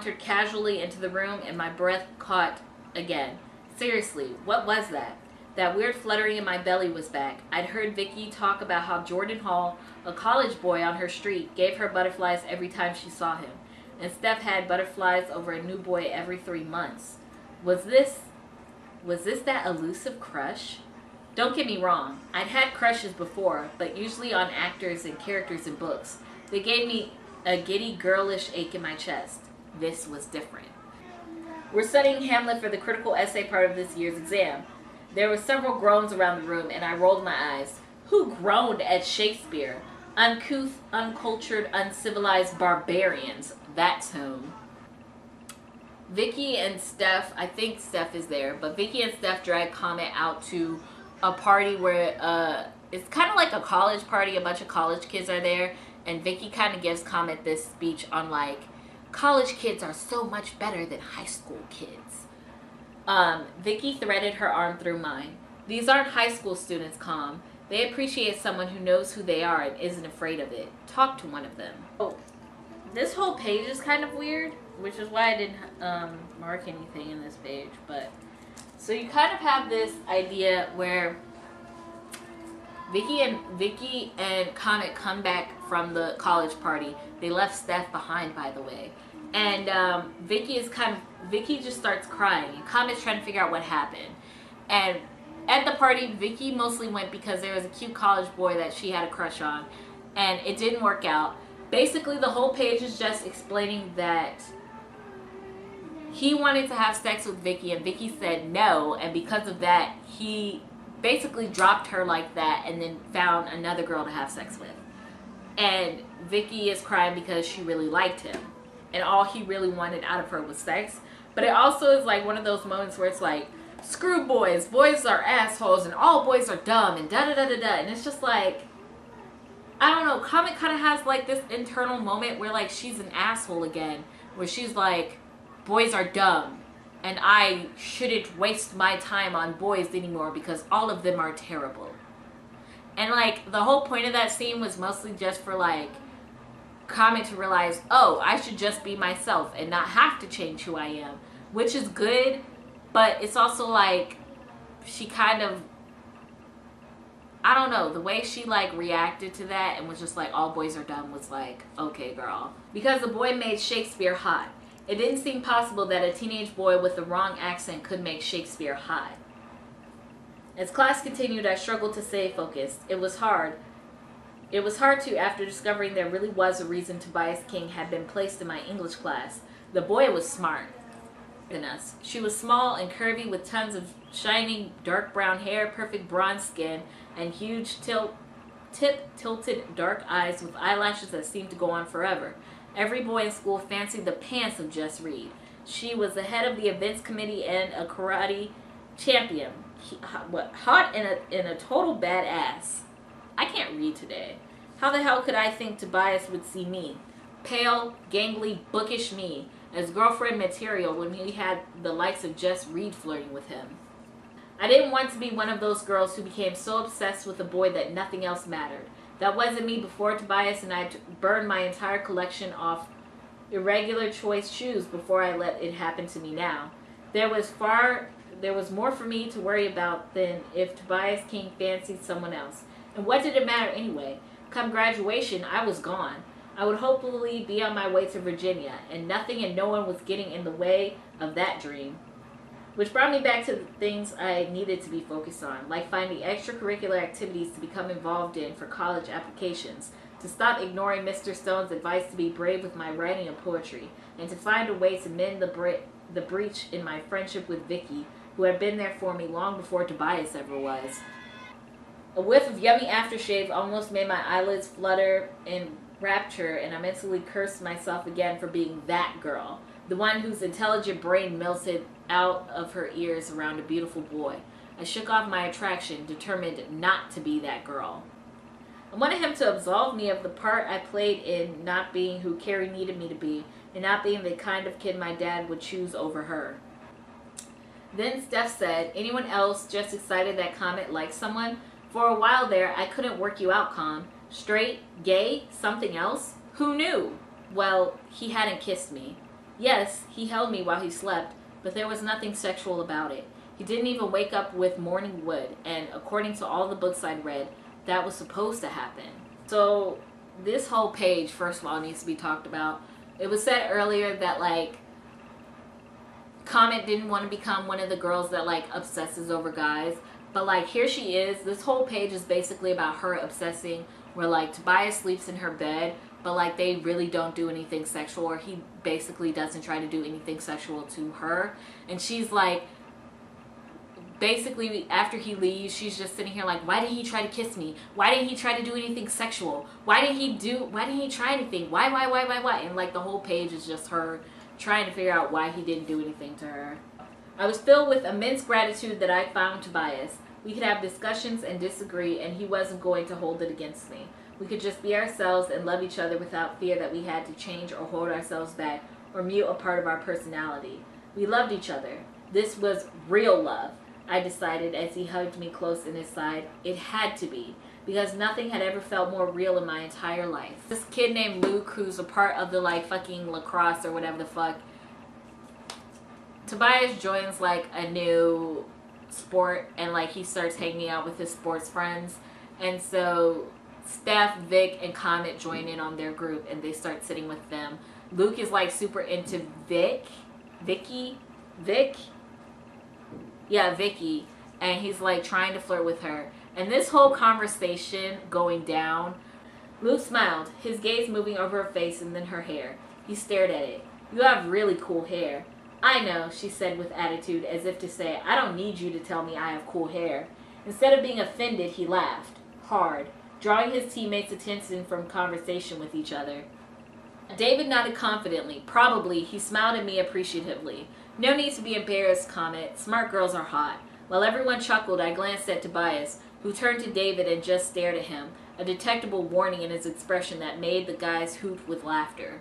sauntered casually into the room and my breath caught again. Seriously, what was that? That weird fluttering in my belly was back. I'd heard Vicky talk about how Jordan Hall, a college boy on her street, gave her butterflies every time she saw him. And Steph had butterflies over a new boy every 3 months. Was this that elusive crush? Don't get me wrong, I'd had crushes before, but usually on actors and characters in books. They gave me a giddy, girlish ache in my chest. This was different. We're studying Hamlet for the critical essay part of this year's exam. There were several groans around the room, and I rolled my eyes. Who groaned at Shakespeare? Uncouth, uncultured, uncivilized barbarians. That's whom. Vicky and Steph, I think Steph is there, but Vicky and Steph drag Comet out to a party where it's kind of like a college party. A bunch of college kids are there, and Vicky kind of gives Comet this speech on like, college kids are so much better than high school kids. Vicky threaded her arm through mine. These aren't high school students, Calm. They appreciate someone who knows who they are and isn't afraid of it. Talk to one of them. Oh, this whole page is kind of weird, which is why I didn't mark anything in this page. But so you kind of have this idea where Vicky and Comet come back from the college party. They left Steph behind, by the way. And Vicky just starts crying. And Comet's trying to figure out what happened. And at the party, Vicky mostly went because there was a cute college boy that she had a crush on. And it didn't work out. Basically, the whole page is just explaining that he wanted to have sex with Vicky and Vicky said no. And because of that, he basically dropped her like that and then found another girl to have sex with. And Vicky is crying because she really liked him. And all he really wanted out of her was sex. But it also is like one of those moments where it's like, screw boys. Boys are assholes and all boys are dumb and da-da-da-da-da. And it's just like, I don't know. Comet kind of has like this internal moment where like she's an asshole again. Where she's like, boys are dumb. And I shouldn't waste my time on boys anymore because all of them are terrible. And like the whole point of that scene was mostly just for like Comet to realize, oh, I should just be myself and not have to change who I am. Which is good, but it's also like she kind of, I don't know, the way she like reacted to that and was just like, all boys are dumb was like, okay girl. Because the boy made Shakespeare hot. It didn't seem possible that a teenage boy with the wrong accent could make Shakespeare hot. As class continued, I struggled to stay focused. It was hard. It was hard to after discovering there really was a reason Tobias King had been placed in my English class. The boy was smart than us. She was small and curvy with tons of shining dark brown hair, perfect bronze skin, and huge tilted dark eyes with eyelashes that seemed to go on forever. Every boy in school fancied the pants of Jess Reed. She was the head of the events committee and a karate champion. Hot and a total badass. I can't read today. How the hell could I think Tobias would see me? Pale, gangly, bookish me as girlfriend material when he had the likes of Jess Reed flirting with him. I didn't want to be one of those girls who became so obsessed with a boy that nothing else mattered. That wasn't me before Tobias, and I burned my entire collection off irregular choice shoes before I let it happen to me now. There was more for me to worry about than if Tobias King fancied someone else. And what did it matter anyway? Come graduation, I was gone. I would hopefully be on my way to Virginia, and nothing and no one was getting in the way of that dream. Which brought me back to the things I needed to be focused on, like finding extracurricular activities to become involved in for college applications, to stop ignoring Mr. Stone's advice to be brave with my writing and poetry, and to find a way to mend the breach in my friendship with Vicky, who had been there for me long before Tobias ever was. A whiff of yummy aftershave almost made my eyelids flutter in rapture, and I mentally cursed myself again for being that girl, the one whose intelligent brain melted out of her ears around a beautiful boy. I shook off my attraction, determined not to be that girl. I wanted him to absolve me of the part I played in not being who Carrie needed me to be, and not being the kind of kid my dad would choose over her. Then Steph said, anyone else just excited that Comet liked someone? For a while there, I couldn't work you out, Com. Straight? Gay? Something else? Who knew? Well, he hadn't kissed me. Yes, he held me while he slept, but there was nothing sexual about it. He didn't even wake up with morning wood, and according to all the books I'd read, that was supposed to happen. So, this whole page, first of all, needs to be talked about. It was said earlier that, like, Comet didn't want to become one of the girls that, like, obsesses over guys. But, like, here she is. This whole page is basically about her obsessing, where, like, Tobias sleeps in her bed, but, like, they really don't do anything sexual, or he basically doesn't try to do anything sexual to her. And she's, like, basically, after he leaves, she's just sitting here like, why did he try to kiss me? Why didn't he try to do anything sexual? Why didn't he try anything? Why? And, like, the whole page is just her trying to figure out why he didn't do anything to her. I was filled with immense gratitude that I found Tobias. We could have discussions and disagree, and he wasn't going to hold it against me. We could just be ourselves and love each other without fear that we had to change or hold ourselves back or mute a part of our personality. We loved each other. This was real love, I decided as he hugged me close in his side. It had to be, because nothing had ever felt more real in my entire life. This kid named Luke, who's a part of the, like, fucking lacrosse or whatever the fuck, Tobias joins, like, a new sport, and, like, he starts hanging out with his sports friends, and so Steph, Vic, and Comet join in on their group, and they start sitting with them. Luke is, like, super into Vicky, and he's, like, trying to flirt with her. And this whole conversation going down, Luke smiled, his gaze moving over her face and then her hair. He stared at it. You have really cool hair. I know, she said with attitude, as if to say, I don't need you to tell me I have cool hair. Instead of being offended, he laughed, hard, drawing his teammates' attention from conversation with each other. David nodded confidently. Probably, he smiled at me appreciatively. No need to be embarrassed, Comet. Smart girls are hot. While everyone chuckled, I glanced at Tobias, who turned to David and just stared at him, a detectable warning in his expression that made the guys hoot with laughter.